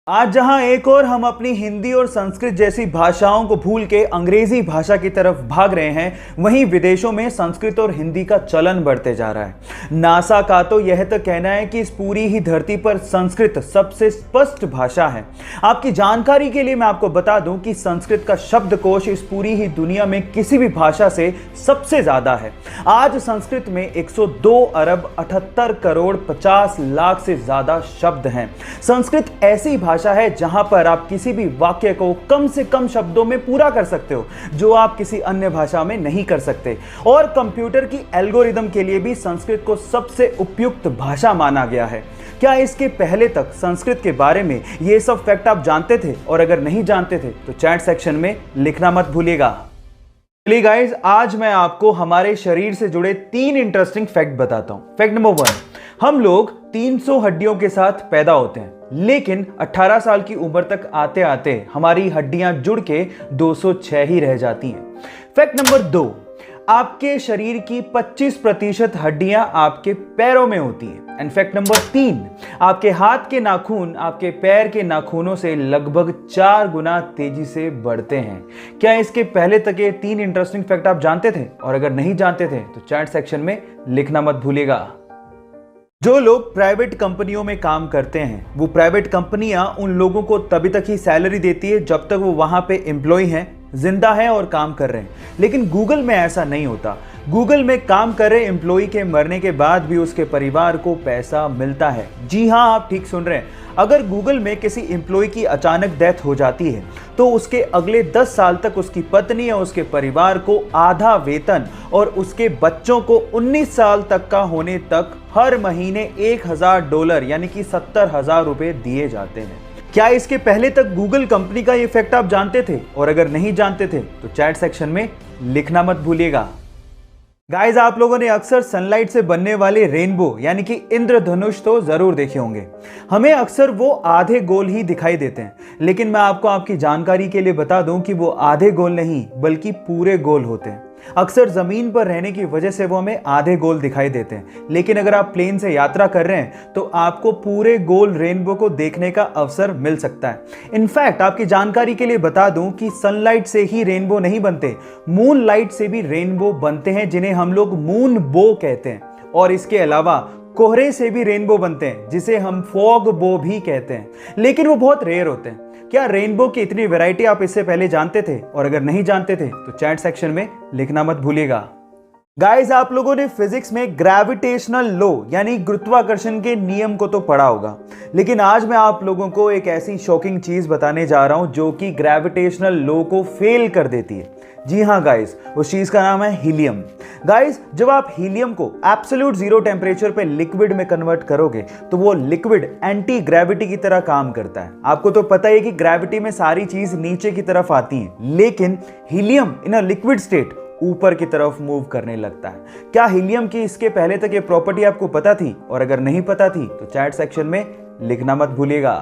आज जहां एक और हम अपनी हिंदी और संस्कृत जैसी भाषाओं को भूल के अंग्रेजी भाषा की तरफ भाग रहे हैं, वहीं विदेशों में संस्कृत और हिंदी का चलन बढ़ते जा रहा है। नासा का तो यह तक कहना है कि इस पूरी ही धरती पर संस्कृत सबसे स्पष्ट भाषा है। आपकी जानकारी के लिए मैं आपको बता दूं कि संस्कृत का शब्दकोश इस पूरी ही दुनिया में किसी भी भाषा से सबसे ज्यादा है। आज संस्कृत में 102 अरब 78 करोड़ 50 लाख से ज्यादा शब्द हैं। संस्कृत ऐसी भाषा है जहां पर आप किसी भी वाक्य को कम से कम शब्दों में पूरा कर सकते हो, जो आप किसी अन्य भाषा में नहीं कर सकते। और कंप्यूटर की एल्गोरिदम के लिए भी संस्कृत को सबसे उपयुक्त भाषा माना गया है। क्या इसके पहले तक संस्कृत के बारे में ये सब फैक्ट आप जानते थे? और अगर नहीं जानते थे तो चैट सेक्शन में लिखना मत भूलिएगा। चलिए गाइस, आज मैं आपको हमारे शरीर से जुड़े 3 इंटरेस्टिंग फैक्ट बताता हूं। फैक्ट नंबर 1, हम लोग 300 हड्डियों के साथ पैदा होते हैं, लेकिन 18 साल की उम्र तक आते आते हमारी हड्डियां जुड़ के 206 ही रह जाती हैं। फैक्ट नंबर 2, आपके शरीर की 25% हड्डियां आपके पैरों में होती हैं। एंड फैक्ट नंबर 3, आपके हाथ के नाखून आपके पैर के नाखूनों से लगभग 4 गुना तेजी से बढ़ते हैं। क्या इसके पहले तक ये 3 इंटरेस्टिंग फैक्ट आप जानते थे? और अगर नहीं जानते थे तो चैट सेक्शन में लिखना मत भूलिएगा। जो लोग प्राइवेट कंपनियों में काम करते हैं, वो प्राइवेट कंपनियां उन लोगों को तभी तक ही सैलरी देती है जब तक वो वहां पे एम्प्लॉय हैं, जिंदा है और काम कर रहे हैं। लेकिन गूगल में ऐसा नहीं होता। गूगल में काम कर रहे एम्प्लॉय के मरने के बाद भी उसके परिवार को पैसा मिलता है। जी हां, आप ठीक सुन रहे हैं। अगर गूगल में किसी एम्प्लॉय की अचानक डेथ हो जाती है तो उसके अगले 10 साल तक उसकी पत्नी या उसके परिवार को आधा वेतन और उसके बच्चों को 19 साल तक का होने तक हर महीने $1000 यानी कि 70,000 रुपए दिए जाते हैं। क्या इसके पहले तक गूगल कंपनी का ये फैक्ट आप जानते थे? और अगर नहीं जानते थे तो चैट सेक्शन में लिखना मत भूलिएगा। गाइस, आप लोगों ने अक्सर सनलाइट से बनने वाले रेनबो यानी कि इंद्रधनुष तो जरूर देखे होंगे। हमें अक्सर वो आधे गोल ही दिखाई देते हैं, लेकिन मैं आपको आपकी जानकारी के लिए बता दूं कि वो आधे गोल नहीं बल्कि पूरे गोल होते हैं। अक्सर जमीन पर रहने की वजह से वो हमें आधे गोल दिखाई देते हैं, लेकिन अगर आप प्लेन से यात्रा कर रहे हैं तो आपको पूरे गोल रेनबो को देखने का अवसर मिल सकता है। इनफैक्ट आपकी जानकारी के लिए बता दूं कि सनलाइट से ही रेनबो नहीं बनते, मून लाइट से भी रेनबो बनते हैं, जिन्हें हम लोग मून बो कहते हैं। और इसके अलावा कोहरे से भी रेनबो बनते हैं, जिसे हम फॉग बो भी कहते हैं, लेकिन वो बहुत रेयर होते हैं। क्या रेनबो की इतनी वैरायटी आप इससे पहले जानते थे? और अगर नहीं जानते थे तो चैट सेक्शन में लिखना मत भूलिएगा। गाइस, आप लोगों ने फिजिक्स में ग्रेविटेशनल लॉ यानी गुरुत्वाकर्षण के नियम को तो पढ़ा होगा, लेकिन आज मैं आप लोगों को एक ऐसी शॉकिंग चीज बताने जा रहा हूं जो कि ग्रेविटेशनल लॉ को फेल कर देती है। जी हाँ गाइस, उस चीज का नाम है हीलियम। गाइस, जब आप हीलियम को एब्सोल्यूट 0 टेम्परेचर पे लिक्विड में कन्वर्ट करोगे तो वो लिक्विड एंटी ग्रेविटी की तरह काम करता है। आपको तो पता है कि ग्रेविटी में सारी चीज नीचे की तरफ आती है, लेकिन helium in a liquid state ऊपर की तरफ मूव करने लगता है। क्या हीलियम की इसके पहले तक ये प्रॉपर्टी आपको पता थी? और अगर नहीं पता थी तो चैट सेक्शन में लिखना मत भूलिएगा।